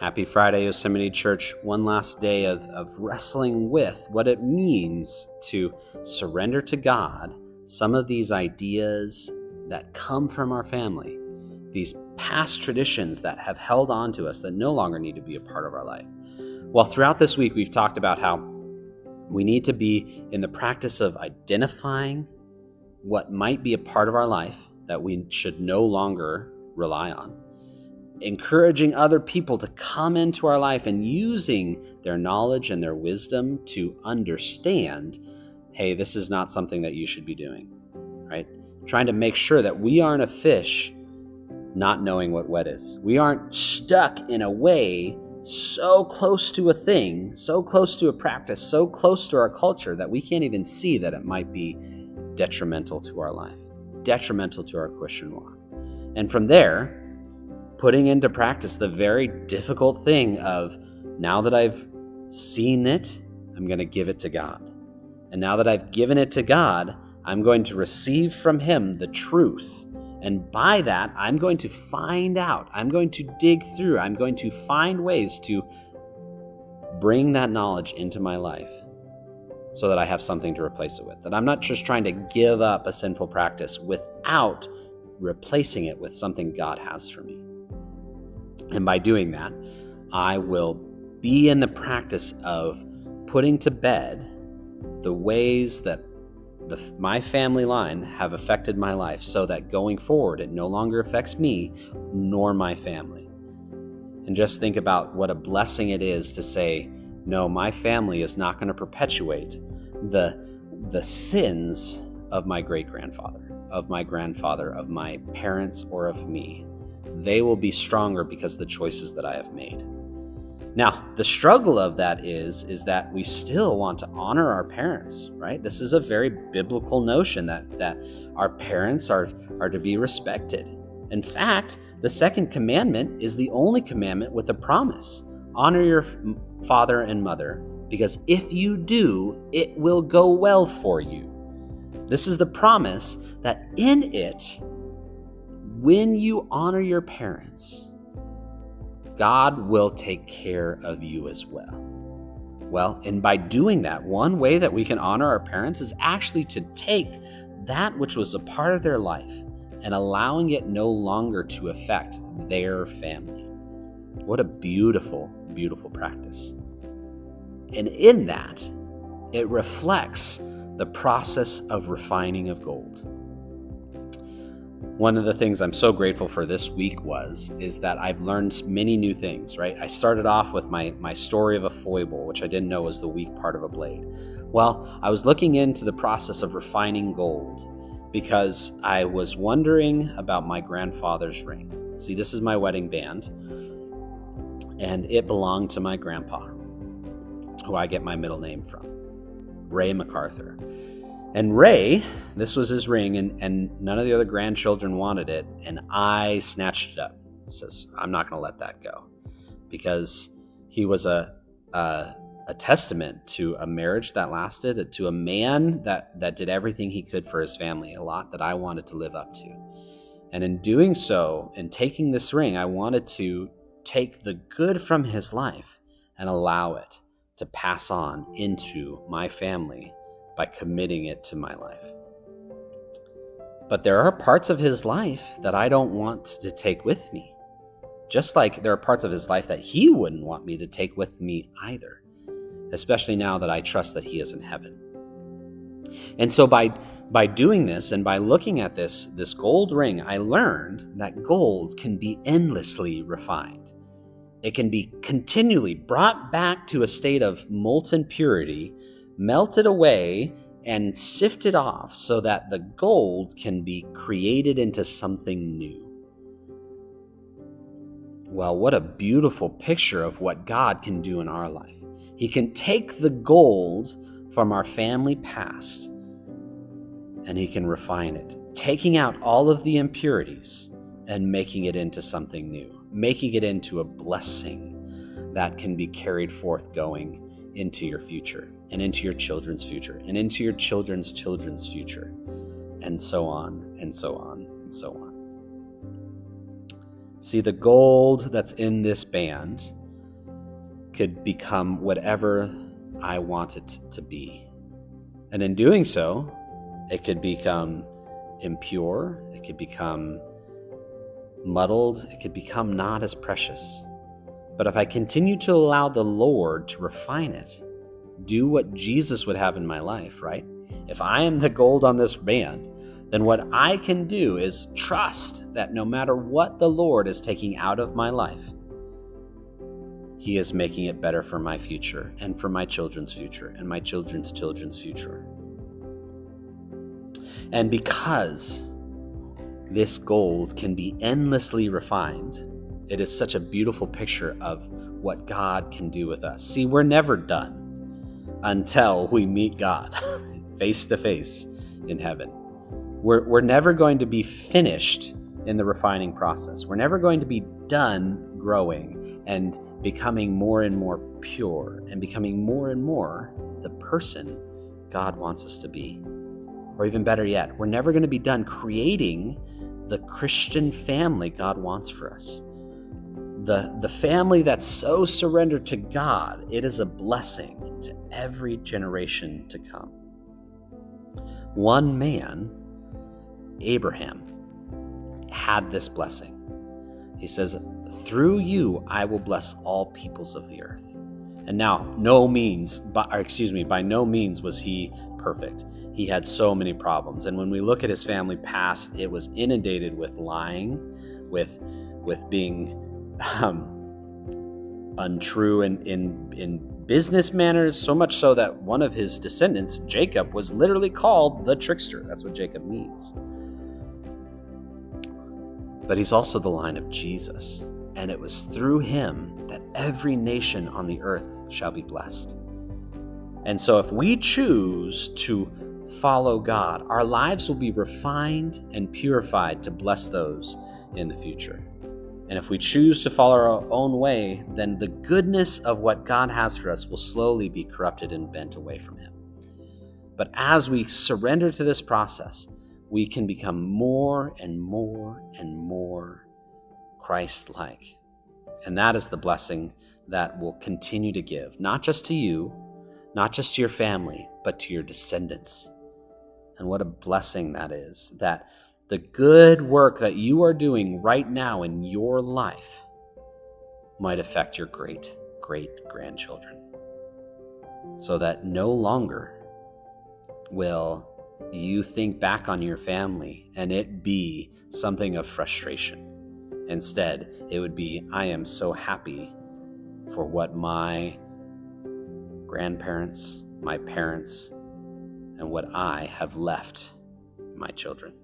Happy Friday, Yosemite Church. One last day of wrestling with what it means to surrender to God some of these ideas that come from our family, these past traditions that have held on to us that no longer need to be a part of our life. Well, throughout this week, we've talked about how we need to be in the practice of identifying what might be a part of our life that we should no longer rely on, encouraging other people to come into our life and using their knowledge and their wisdom to understand, hey, this is not something that you should be doing, right? Trying to make sure that we aren't a fish not knowing what wet is. We aren't stuck in a way so close to a thing, so close to a practice, so close to our culture that we can't even see that it might be detrimental to our life, detrimental to our Christian walk. And from there, putting into practice the very difficult thing of, now that I've seen it, I'm going to give it to God. And now that I've given it to God, I'm going to receive from Him the truth. And by that, I'm going to find out, I'm going to dig through, I'm going to find ways to bring that knowledge into my life so that I have something to replace it with. That I'm not just trying to give up a sinful practice without replacing it with something God has for me. And by doing that, I will be in the practice of putting to bed the ways that my family line have affected my life, so that going forward, it no longer affects me nor my family. And just think about what a blessing it is to say, no, my family is not going to perpetuate the sins of my great-grandfather, of my grandfather, of my parents, or of me. They will be stronger because of the choices that I have made. Now, the struggle of that is that we still want to honor our parents, right? This is a very biblical notion that our parents are to be respected. In fact, the second commandment is the only commandment with a promise. Honor your father and mother, because if you do, it will go well for you. This is the promise that in it, when you honor your parents, God will take care of you as well. Well, and by doing that, one way that we can honor our parents is actually to take that which was a part of their life and allowing it no longer to affect their family. What a beautiful, beautiful practice. And in that, it reflects the process of refining of gold. One of the things I'm so grateful for this week is that I've learned many new things, right? I started off with my story of a foible, which I didn't know was the weak part of a blade. Well, I was looking into the process of refining gold because I was wondering about my grandfather's ring. See, this is my wedding band, and it belonged to my grandpa, who I get my middle name from, Ray MacArthur. And Ray, this was his ring, and none of the other grandchildren wanted it, and I snatched it up. He says, I'm not going to let that go, because he was a testament to a marriage that lasted, to a man that did everything he could for his family, a lot that I wanted to live up to. And in doing so, in taking this ring, I wanted to take the good from his life and allow it to pass on into my family by committing it to my life. But there are parts of his life that I don't want to take with me. Just like there are parts of his life that he wouldn't want me to take with me either, especially now that I trust that he is in heaven. And so by doing this and by looking at this gold ring, I learned that gold can be endlessly refined. It can be continually brought back to a state of molten purity, melted away, and sifted off so that the gold can be created into something new. Well, what a beautiful picture of what God can do in our life. He can take the gold from our family past and He can refine it, taking out all of the impurities and making it into something new, making it into a blessing that can be carried forth going into your future and into your children's future and into your children's children's future, and so on and so on and so on. See, the gold that's in this band could become whatever I want it to be. And in doing so, it could become impure, it could become muddled, it could become not as precious. But if I continue to allow the Lord to refine it, do what Jesus would have in my life, right? If I am the gold on this band, then what I can do is trust that no matter what the Lord is taking out of my life, He is making it better for my future and for my children's future and my children's children's future. And because this gold can be endlessly refined, it is such a beautiful picture of what God can do with us. See, we're never done until we meet God face to face in heaven. We're never going to be finished in the refining process. We're never going to be done growing and becoming more and more pure and becoming more and more the person God wants us to be. Or even better yet, we're never going to be done creating the Christian family God wants for us. The family that's so surrendered to God, it is a blessing to every generation to come. One man, Abraham, had this blessing. He says, "Through you I will bless all peoples of the earth." And now, by no means was he perfect. He had so many problems. And when we look at his family past, it was inundated with lying, with being untrue in business manners, so much so that one of his descendants, Jacob, was literally called the trickster. That's what Jacob means. But he's also the line of Jesus, and it was through him that every nation on the earth shall be blessed. And so if we choose to follow God, our lives will be refined and purified to bless those in the future. And if we choose to follow our own way, then the goodness of what God has for us will slowly be corrupted and bent away from Him. But as we surrender to this process, we can become more and more and more Christ-like. And that is the blessing that will continue to give, not just to you, not just to your family, but to your descendants. And what a blessing that is, that the good work that you are doing right now in your life might affect your great-great-grandchildren, so that no longer will you think back on your family and it be something of frustration. Instead, it would be, I am so happy for what my grandparents, my parents, and what I have left my children.